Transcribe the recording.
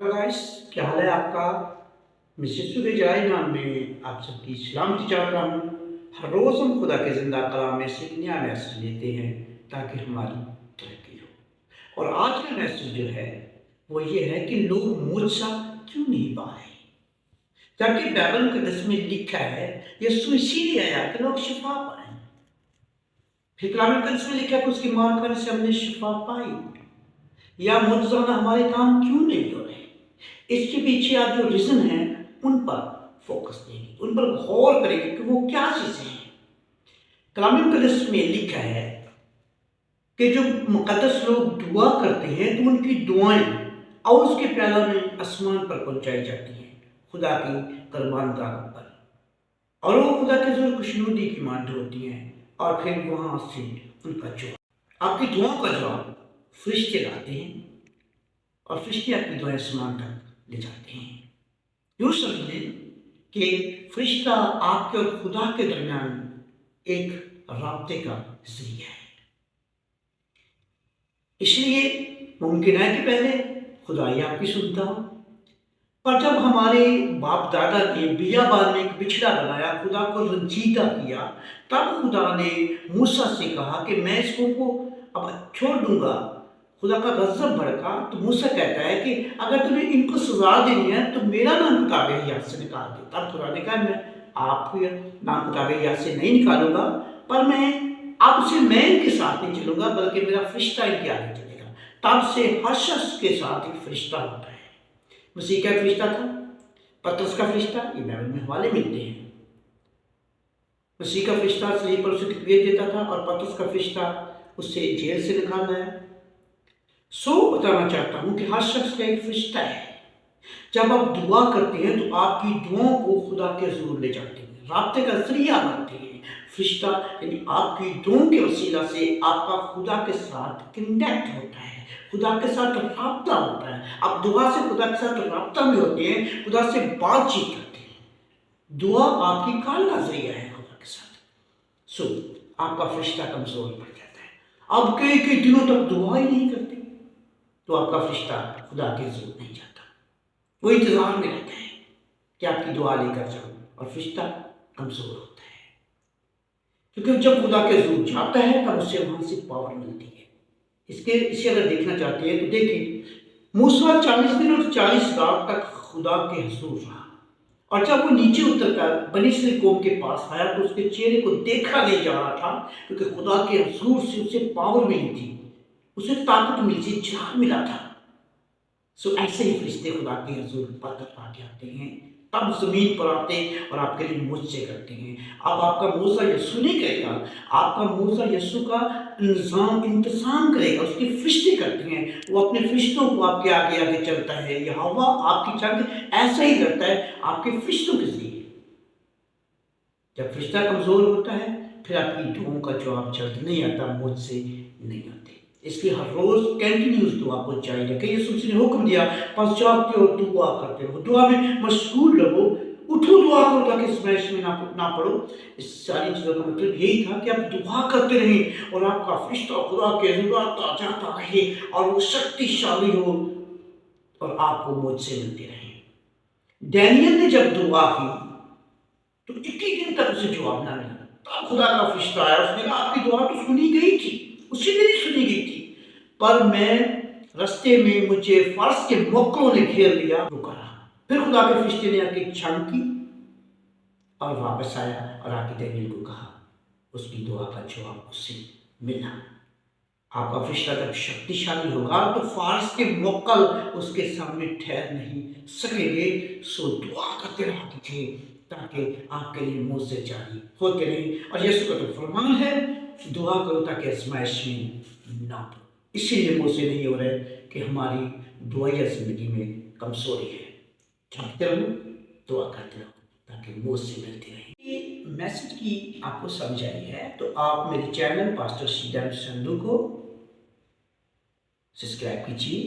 Guys, क्या हाल है आपका। मिसेस सुबेजाई नाम में आप सबकी सलामती चाहता हूँ। हर रोज़ हम खुदा के जिंदा कलाम में से एक नया मैसेज लेते हैं ताकि हमारी तरक्की हो। और आज का मैसेज जो है वो ये है कि लोग मुझसा क्यों नहीं पा रहे, जबकि बाइबल मुकद्दस में लिखा है यीशु इसीलिए आया कि लोग शिफा पाए। फिर कलाम मुकद्दस में लिखा है कि उसकी मार खाने से हमने शिफा पाई। या मुझसा हमारे काम क्यों नहीं हो रहे, इसके पीछे आप जो रीजन है उन पर फोकस देंगे, उन पर गौर करेंगे कि वो क्या चीजें हैं। कलाम मुकद्दस में लिखा है कि जो मुकद्दस लोग दुआ करते हैं तो उनकी दुआएं और उसके प्याला में आसमान पर पहुंचाई जाती हैं, खुदा की करमानगाह पर, और वो खुदा के जोर खुशनुदी की मांड होती हैं। और फिर वहां से उनका जवाब, आपकी दुआओं का जवाब फरिश्ते लाते हैं और फरिश्ते आपकी दुआएं आसमान तक ले जाते हैं। यूं समझें कि फरिश्ता आपके और खुदा के दरमियान एक राब्ते का जरिया है। इसलिए मुमकिन है कि पहले खुदा ही आपकी सुनता हो, पर जब हमारे बाप दादा ने बियाबान में एक बिछड़ा बनाया, खुदा को रंजीदा किया, तब खुदा ने मूसा से कहा कि मैं इसको अब छोड़ दूंगा। खुदा का गज़ब भड़का तो मूसा कहता है कि अगर तुम्हें इनको सजा देनी है तो मेरा नाम किताब हयात से निकाल दे। तब खुदा ने कहा मैं आपके नाम किताब हयात से नहीं निकालूंगा, पर मैं अब से मैं इनके साथ नहीं चलूंगा बल्कि मेरा फरिश्ता इनके आगे चलेगा। तब से हर शख्स के साथ एक फरिश्ता होता है। मसीह का फरिश्ता था, पतरस का फरिश्ता, ये बाइबल में हवाले मिलते हैं। मसीह का फरिश्ता सलीब पर उसे तकबीर देता था और पतरस का फरिश्ता उससे जेल से निकाल लाया। बताना चाहता हूं कि हर शख्स का एक फरिश्ता है। जब आप दुआ करते हैं तो आपकी दुआओं को खुदा के हजूर ले जाते हैं, राब्ते का जरिया बनते हैं। फरिश्ता यानी आपकी दुआओं के वसीला से आपका खुदा के साथ कनेक्ट होता है, खुदा के साथ राब्ता होता है। आप दुआ से खुदा के साथ राब्ता में होते हैं, खुदा से बातचीत करते हैं। दुआ आपकी काल का जरिया है खुदा के साथ। आपका फरिश्ता कमजोर पड़ जाता है, अब कई दिनों तक दुआ ही नहीं करते तो आपका फरिश्ता खुदा के हजूर नहीं जाता, वो इंतजार में रहता है कि आपकी दुआ लेकर जाओ, और फरिश्ता कमजोर होता है। क्योंकि जब खुदा के हजूर जाता है तब उससे वहां से पावर मिलती है। इसे अगर देखना चाहते हैं तो देखिए, मूसा 40 दिन और 40 रात तक खुदा के हजूर रहा, और जब वो नीचे उतरकर बनी इसराइल कौम के पास आया तो उसके चेहरे को देखा नहीं जा रहा था, क्योंकि खुदा के हजूर से उसे पावर मिली थी, उसे ताकत मिली थी, चिराग मिला था। ऐसे ही फरिश्ते खुदा के हजूर पर आके आते हैं, तब जमीन पर आते और आपके लिए मुझसे करते हैं। अब आपका मूसा यीशु नहीं करेगा, आपका मूसा यीशु का इंतजाम करेगा, उसके फरिश्ते करते हैं। वो अपने फरिश्तों को आपके आगे आगे चलता है। यहोवा आपकी जंग ऐसा ही करता है आपके फरिश्तों के जरिए। जब फरिश्ता कमजोर होता है फिर आपकी दुआओं का जवाब जल्द नहीं आता, मुझसे नहीं आते। इसलिए हर रोज कंटिन्यूस दुआ को जारी रखें। यीशु ने हुक्म दिया, बस जागते हो दुआ करते रहो, दुआ में मशगूल रहो, उठो दुआ करो ताकि स्मैश में ना पड़ो। इस सारी चीज़ों का मतलब यही था कि आप दुआ करते रहें और आपका फरिश्ता खुदा के हजूर आता जाता रहे और वो शक्तिशाली हो और आपको मुझसे मिलते रहे। डैनियल ने जब दुआ की तो 21 दिन तक उसे जवाब ना मिला, तब खुदा का फरिश्ता आया, उसने कहा आपकी दुआ तो सुनी गई थी, उसी दिन ही सुनी गई थी, पर मैं रास्ते में मुझे फारस के मोक्कों ने घेर लिया, रुका रहा। फिर खुदा के फरिश्ते ने आके छान की और वापस आया और आके डैनियल को कहा उसकी दुआ का जवाब उससे मिला। आपका फरिश्ता जब शक्तिशाली होगा तो फारस के मोक्कल उसके सामने ठहर नहीं सकेंगे। दुआ करते रहा कीजिए ताकि आपके लिए मुझसे जारी होते रहें। और यीशु का तो फरमान है दुआ करो ताकि आजमाइश में ना पड़ो। इसीलिए मुझसे नहीं हो रहा है कि हमारी दुआया जिंदगी में कमजोरी है। चाहते रहो, दुआ करते रहो ताकि मुझसे मिलती रहे। ये मैसेज की आपको समझ आई है तो आप मेरे चैनल पास्टर सीधम संधू को सब्सक्राइब कीजिए,